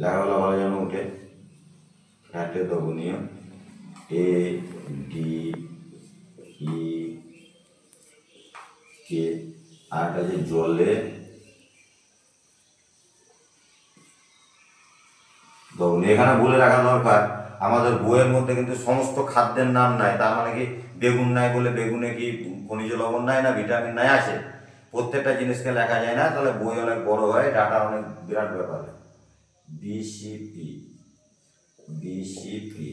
লেখাগুলো ভালো যেন উঠে, ফ্যাটে দ্রবণীয়, এ ডি ই কে, আর একটা যে জলে দ্রবণীয়। এখানে বলে রাখা দরকার, আমাদের বইয়ের মধ্যে কিন্তু সমস্ত খাদ্যের নাম নাই, তার মানে কি বেগুন নাই বলে বেগুনে কি খনিজ লবণ নাই না ভিটামিন নাই, আছে। প্রত্যেকটা জিনিসকে লেখা যায় না, তাহলে বই অনেক বড় হয়, ডাটা অনেক বিরাট ব্যাপার। বিসিপি, বিসিপি,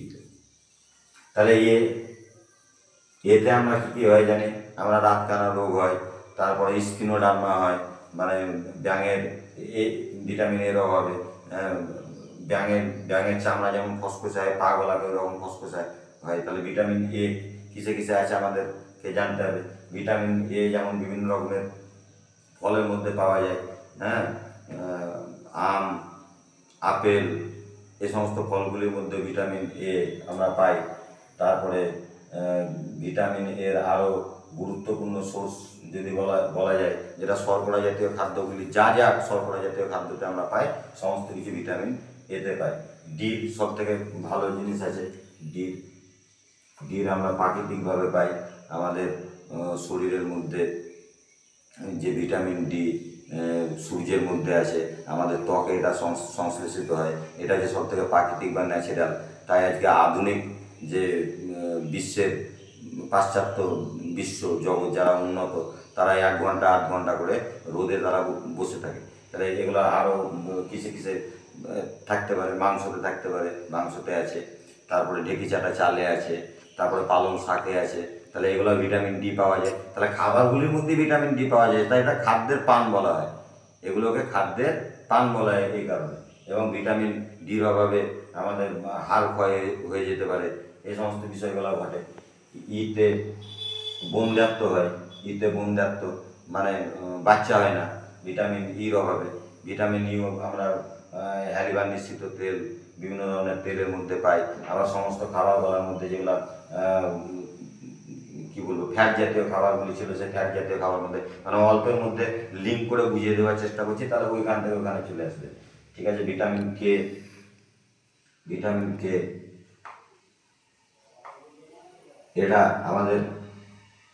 তাহলে এতে আমরা কী কী হয় জানি, আমরা রাতকানা রোগ হয়, তারপরে স্কিনোডার্মা হয়, মানে ব্যাঙের ভিটামিনের অভাবে ব্যাঙের চামড়া যেমন খসখসায়, পা গলাকে ওরকম খসখসায় হয়, তাহলে ভিটামিন এ কিসে কিসে আছে আমাদেরকে জানতে হবে। ভিটামিন এ যেমন বিভিন্ন রকমের ফলের মধ্যে পাওয়া যায়, হ্যাঁ, আম, আপেল, এই সমস্ত ফলগুলির মধ্যে ভিটামিন এ আমরা পাই। তারপরে ভিটামিন এর আরও গুরুত্বপূর্ণ সোর্স যদি বলা যায়, যেটা শর্করা জাতীয় খাদ্যগুলি, যা যা শর্করা জাতীয় খাদ্যতে আমরা পাই সমস্ত কিছু ভিটামিন এতে পাই। ডির সব থেকে ভালো জিনিস আছে, ডির আমরা প্রাকৃতিকভাবে পাই। আমাদের শরীরের মধ্যে যে ভিটামিন ডি সূর্যের মধ্যে আছে, আমাদের ত্বকে এটা সংশ্লেষিত হয়, এটা যে সব থেকে প্রাকৃতিক বা ন্যাচারাল। তাই আজকে আধুনিক যে বিশ্বের পাশ্চাত্য বিশ্ব জগৎ যারা উন্নত, তারা 1 ঘন্টা 8 ঘন্টা করে রোদে তারা বসে থাকে। তাহলে এগুলো আরও কিসে কিসে থাকতে পারে, মাংসতে থাকতে পারে, মাংসতে আছে, তারপরে ঢেকি চাটা চালে আছে, তারপরে পালং শাকে আছে, তাহলে এগুলো ভিটামিন ডি পাওয়া যায়। তাহলে খাবারগুলির মধ্যে ভিটামিন ডি পাওয়া যায়, তাই এটা খাদ্যের পান বলা হয়, এগুলোকে খাদ্যের পান বলা হয় এই কারণে। এবং ভিটামিন ডির অভাবে আমাদের হাড় ক্ষয় হয়ে যেতে পারে, এই সমস্ত বিষয়গুলো ঘটে। ইতে বন্ধ্যাত্ব হয়, ইতে বন্ধ্যাত্ব মানে বাচ্চা হয় না ভিটামিন ইর অভাবে। ভিটামিন ইও আমরা হ্যালিবার নিশ্চিত তেল, বিভিন্ন ধরনের তেলের মধ্যে পাই। আবার সমস্ত খাবার বলার মধ্যে যেগুলো কি বলবো ফ্যাট জাতীয় খাবারগুলি ছিল, সেই ফ্যাট জাতীয় খাবার মধ্যে মানে অল্পের মধ্যে লিঙ্ক করে বুঝিয়ে দেওয়ার চেষ্টা করছি, তাহলে ওইখান থেকে ওখানে চলে আসবে। ঠিক আছে, ভিটামিন কে, ভিটামিন কে এটা আমাদের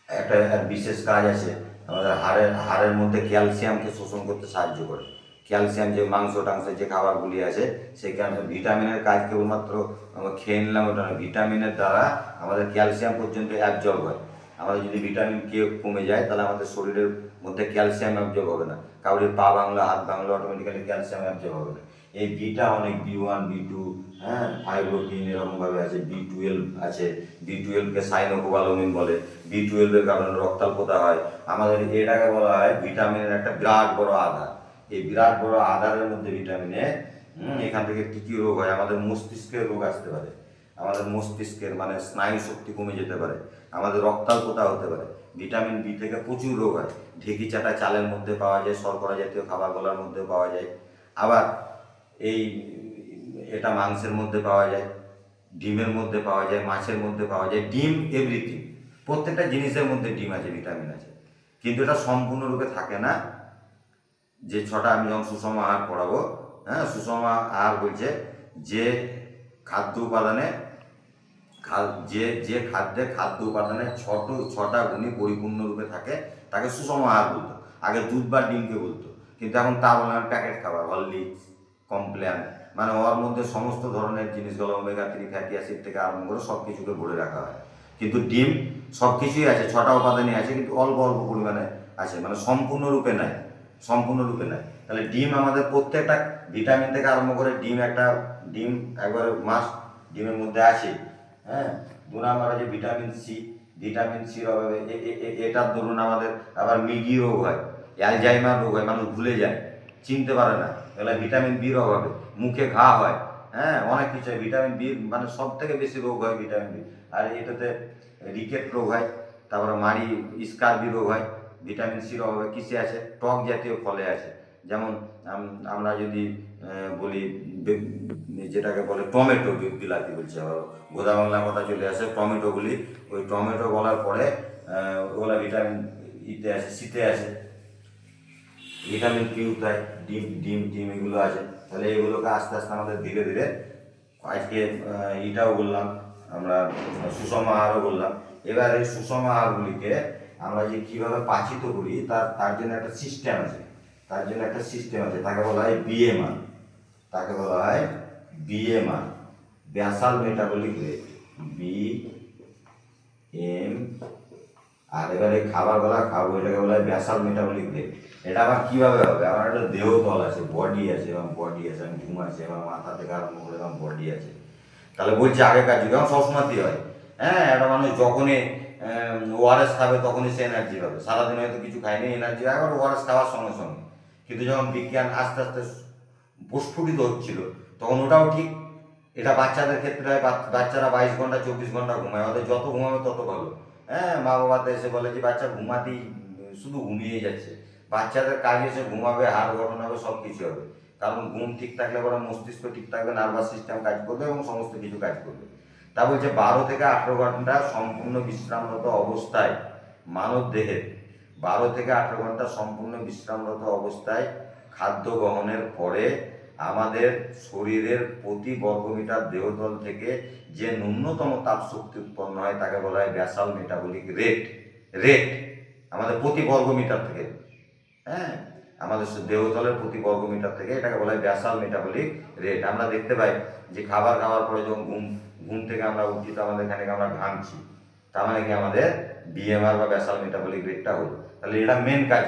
একটা বিশেষ কাজ আছে, আমাদের হাড়ের মধ্যে ক্যালসিয়ামকে শোষণ করতে সাহায্য করে। ক্যালসিয়াম যে মাংস টাংসের যে খাবারগুলি আছে সেই ভিটামিনের কাজ কেবলমাত্র আমরা খেয়ে নিলাম ওটা না, ভিটামিনের দ্বারা আমাদের ক্যালসিয়াম পর্যন্ত অ্যাবজর্ব হয়। আমাদের যদি ভিটামিন কে কমে যায় তাহলে আমাদের শরীরের মধ্যে ক্যালসিয়াম অ্যাবজর্ব হবে না, কাউরির পা ভাঙলে হাত ভাঙলে অটোমেটিক্যালি ক্যালসিয়াম অ্যাবজর্ব হবে না। এই বিটা অনেক B1 B2, হ্যাঁ, ফাইব্রোটিন এরকমভাবে আছে, B12 আছে, B12কে সাইনোকোবালামিন বলে, B12-এর কারণে রক্তাল্পতা হয়। আমাদের এটাকে বলা হয় ভিটামিনের একটা বিরাট বড় আধার। এই বিরাট বড় আধারের মধ্যে ভিটামিনে এখান থেকে কী কী রোগ হয়, আমাদের মস্তিষ্কের রোগ আসতে পারে, আমাদের মস্তিষ্কের মানে স্নায়ু শক্তি কমে যেতে পারে, আমাদের রক্তাল্পতা হতে পারে। ভিটামিন বি থেকে প্রচুর রোগ হয়, ঢেকি চাটা চালের মধ্যে পাওয়া যায়, শর্করা জাতীয় খাবারগুলোর মধ্যে পাওয়া যায়। আবার এই এটা মাংসের মধ্যে পাওয়া যায়, ডিমের মধ্যে পাওয়া যায়, মাছের মধ্যে পাওয়া যায়, ডিম এভরিথিং, প্রত্যেকটা জিনিসের মধ্যে ডিম আছে, ভিটামিন আছে, কিন্তু এটা সম্পূর্ণরূপে থাকে না। যে 6টা আমি যখন সুষম আহার পড়াবো হ্যাঁ, সুষম আহার বলছে যে খাদ্য উপাদানে যে খাদ্য উপাদানে ছটা গুণই পরিপূর্ণরূপে থাকে তাকে সুষম আহার বলতো। আগে দুধ বা ডিমকে বলতো, কিন্তু এখন তা বলে প্যাকেট খাবার, হরলিক্স, কমপ্ল্যান, মানে ওর মধ্যে সমস্ত ধরনের জিনিসগুলো ওমেগা 3 ফ্যাটি অ্যাসিড থেকে আরম্ভ করে সব কিছুকে ভরে রাখা হয়। কিন্তু ডিম সব কিছুই আছে, ছটা উপাদানই আছে, কিন্তু অল্প অল্প পরিমাণে আছে, মানে সম্পূর্ণরূপে নাই, সম্পূর্ণরূপে নাই। তাহলে ডিম আমাদের প্রত্যেকটা ভিটামিন থেকে আরম্ভ করে ডিম একবারে মাস্ট ডিমের মধ্যে আছে। হ্যাঁ, 2 নম্বর আছে ভিটামিন সির অভাবে এটার ধরুন আমাদের আবার মৃগী রোগ হয়, অ্যালজাইমার রোগ হয়, মানুষ ভুলে যায়, চিনতে পারে না, এগুলো ভিটামিন বির অভাবে। মুখে ঘা হয়, হ্যাঁ, অনেক কিছু হয় ভিটামিন বি, মানে সব থেকে বেশি রোগ হয় ভিটামিন বি। আর এটাতে রিকেট রোগ হয়, তারপরে মাড়ি স্কারবি রোগ হয় ভিটামিন সির অভাবে। কিসে আছে? টক জাতীয় ফলে আছে, যেমন আমরা যদি বলি যেটাকে বলে টমেটো, বিলাতি বলছে, গোদা বাংলা কথা চলে আসে, টমেটোগুলি, ওই টমেটো বলার পরে ওগুলা ভিটামিন ইতে আছে, সিতে আছে, ভিটামিন কিউতে, ডিম এগুলো আছে। তাহলে এগুলোকে আস্তে আস্তে আমাদের ধীরে ধীরে, আজকে এটাও বললাম আমরা, সুষম আহারও বললাম। এবার এই সুষম আহারগুলিকে আমরা যে কীভাবে পাচিত করি তার জন্য একটা সিস্টেম আছে, তাকে বলা হয় BMR, basal metabolic rate, BM. আর এবারে খাবারগুলা খাবো, এটাকে বলা হয় ব্যাসাল মেটাবলিক রেট। এটা আবার কীভাবে হবে? আমার একটা দেহতল আছে, বডি আছে, আমি ঘুম আছে, এবং মাথা থেকে আরম্ভ করে এবং বডি আছে। তাহলে বলছে আগেকার যুগে আমার সবসময়ই হয়, হ্যাঁ, একটা মানুষ যখনই ওআরএস খাবে তখনই সে এনার্জি পাবে, সারাদিন হয়তো কিছু খায়নি, এনার্জি একবার ওআরএস খাওয়ার সঙ্গে সঙ্গে। কিন্তু যখন বিজ্ঞান আস্তে আস্তে প্রস্ফুটিত হচ্ছিল তখন ওটাও ঠিক। এটা বাচ্চাদের ক্ষেত্রে হয়, বাচ্চারা 22 ঘন্টা 24 ঘন্টা ঘুমায়, ওদের যত ঘুমাবে তত ভালো। হ্যাঁ, মা বাবাতে এসে বলে যে বাচ্চা ঘুমাতেই শুধু ঘুমিয়ে যাচ্ছে। বাচ্চাদের কাজ এসে ঘুমাবে, হাড় গঠন হবে, সব কিছু হবে, কারণ ঘুম ঠিক থাকলে পরে মস্তিষ্ক ঠিক থাকবে, নার্ভাস সিস্টেম কাজ করবে এবং সমস্ত কিছু কাজ করবে। তা বলছে 12 থেকে 18 ঘন্টা সম্পূর্ণ বিশ্রামরত অবস্থায় মানব দেহের 12 থেকে 18 ঘন্টা সম্পূর্ণ বিশ্রামরত অবস্থায় খাদ্য গ্রহণের পরে আমাদের শরীরের প্রতি বর্গমিটার দেহতল থেকে যে ন্যূনতম তাপ শক্তি উৎপন্ন হয় তাকে বলা হয় ব্যাসাল মেটাবলিক রেট আমাদের প্রতি বর্গমিটার থেকে। হ্যাঁ, আমাদের দেহতলের প্রতি বর্গমিটার থেকে এটাকে বলা হয় ব্যাসাল মেটাবলিক রেট। আমরা দেখতে পাই যে খাবার খাওয়ার পরে যখন ঘুম থেকে আমরা উঠি, তো আমাদের এখানে আমরা ঘামছি, তার মানে কি আমাদের বিএমআর বা ব্যাসাল মেটাবলিক রেটটা হলো। তাহলে এটা মেন কাজ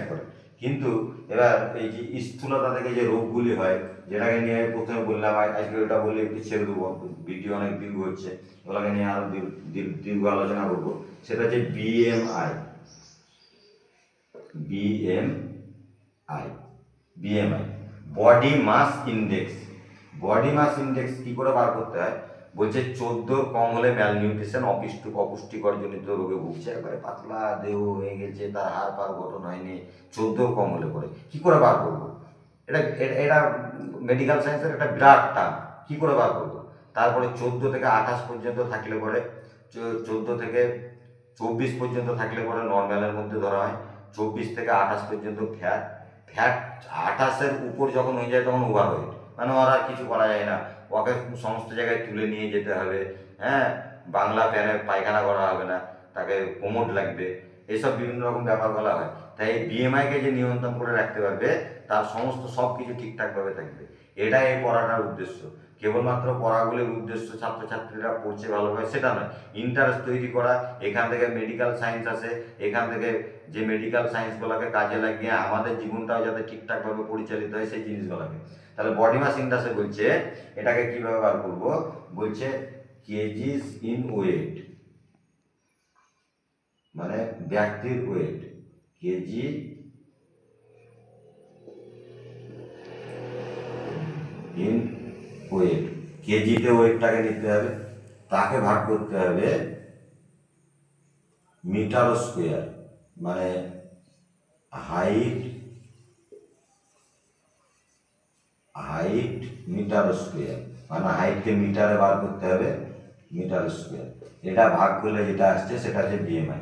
করে। কিন্তু এবার এই যে স্থূলতা থেকে যে রোগগুলি হয়, যেটাকে নিয়ে প্রথমে বললাম, আজকে ওটা বলে একটু ছেড়ে দেবো, ভিডিও অনেক দীর্ঘ হচ্ছে, ওগুলোকে নিয়ে আরো দীর্ঘ আলোচনা করবো। সেটা হচ্ছে বিএমআই। বডি মাস ইন্ডেক্স কি করে বার করতে হয়? বলছে 14 কম হলে ম্যালনিউট্রিশন, অপুষ্টিকর জনিত রোগে ভুগছে, একবারে পাতলা দেহ হয়ে গেছে, তার হাড় পার গঠন হয়নি, 14 কম হলে পরে কি করে বার করবো? এটা মেডিকেল সায়েন্সের একটা বিরাট টার্ম, কি করে বার করবো? তারপরে 14 থেকে 28 পর্যন্ত থাকলে পরে, 14 থেকে 24 পর্যন্ত থাকলে পরে নর্মালের মধ্যে ধরা হয়। 24 থেকে 28 পর্যন্ত ফ্যাট 28-এর উপর যখন হয়ে যায় তখন ওভারওয়েট, মানে ওর আর কিছু করা যায় না, ওকে সমস্ত জায়গায় তুলে নিয়ে যেতে হবে। হ্যাঁ, বাংলা প্যানে পায়খানা করা হবে না, তাকে কোমর লাগবে, এইসব বিভিন্ন রকম ব্যাপার বলা হয়। তাই এই বিএমআইকে যে নিয়ন্ত্রণ করে রাখতে পারবে তার সমস্ত সব কিছু ঠিকঠাকভাবে থাকবে। এটাই এই পড়াটার উদ্দেশ্য। কেবলমাত্র পড়াগুলির উদ্দেশ্য ছাত্রছাত্রীরা পড়ছে ভালোভাবে সেটা নয়, ইন্টারেস্ট তৈরি করা। এখান থেকে মেডিকেল সায়েন্স আসে, এখান থেকে যে মেডিকেল সায়েন্সগুলোকে কাজে লাগিয়ে আমাদের জীবনটাও যাতে ঠিকঠাকভাবে পরিচালিত হয় সেই জিনিসগুলোকে। তাহলে বডি মাস ইন্ডেক্সে বলছে এটাকে কিভাবে বার করবো? বলছে কেজিস ইন ওয়েট, মানে ব্যক্তির ওয়েট, কেজি ইন ওয়েট, কেজিতে ওয়েটটাকে নিতে হবে, তাকে ভাগ করতে হবে মিটার স্কোয়ার, মানে হাইট মিটার স্কোয়ার, মানে হাইটকে মিটারে বার করতে হবে, মিটার স্কোয়ার। এটা ভাগ করলে যেটা আসছে সেটা হচ্ছে বিএমআই।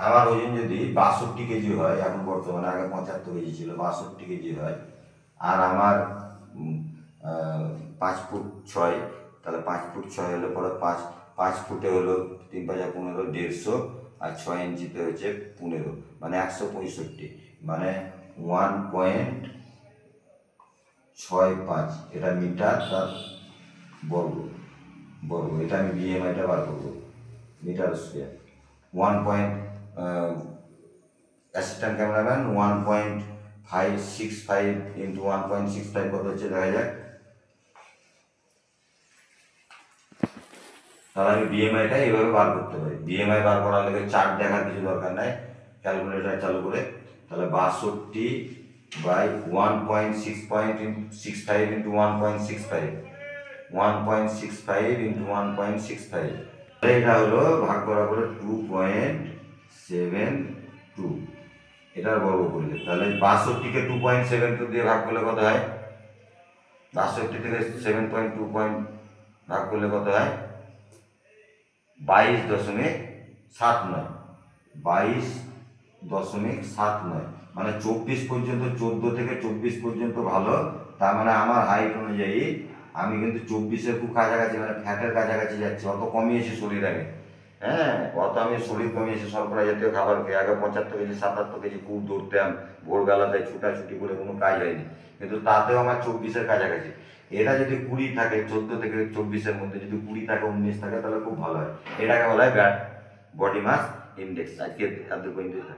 আমার ওজন যদি 62 কেজি হয় এখন বর্তমানে, আগে 75 কেজি ছিল, 62 কেজি হয়, আর আমার 5 ফুট 6, তাহলে 5 ফুট 6 হলে পরে 5 ফুটে হলো 3×15 150, আর 6 ইঞ্চিতে হচ্ছে 15, মানে 165, মানে 1.65, এটা মিটার তার বর্গ বর্গ। এটা আমি বিএমআইটা বার করবো, metre square. 1. Assistant cameraman 1.565 into 1.65 কত হচ্ছে দেখা যাক। তাহলে আমি বিএমআইটা এইভাবে বার করতে পারি। বিএমআই বার করার লেগে চার্ট দেখার কিছু দরকার নাই, ক্যালকুলেটার চালু করে তাহলে 62/1.65 ইন্টু 1.65, 1.65 ইন্টু 1.65, এটা হলো ভাগ করার পরে 2.72, এটার বর্গ করলে তাহলে 62কে 2.72 দিয়ে ভাগ করলে কত হয়? 62 থেকে 7.2 ভাগ করলে কত হয়? 22.79, 22.79, মানে 24 পর্যন্ত, 14 থেকে 24 পর্যন্ত ভালো। তার মানে আমার হাইট অনুযায়ী আমি কিন্তু 24-এর খুব কাছাকাছি, মানে ফ্যাটের কাছাকাছি যাচ্ছি, অত কমিয়েছি শরীর আগে। হ্যাঁ, অত আমি শরীর কমিয়েছি শর্করা জাতীয় খাবার খেয়ে। আগে 75 কেজি 77 কেজি খুব দৌড়তাম, ভোরবেলাতে ছুটাছুটি করে কোনো কাজ হয়নি, কিন্তু তাতেও আমার 24-এর কাছাকাছি। এটা যদি 20 থাকে, 14 থেকে 24-এর মধ্যে যদি 20 থাকে, 19 থাকে, তাহলে খুব ভালো হয়। এটাকে বলা হয় বডি মাস ইন্ডেক্স। আজকে এত পর্যন্ত।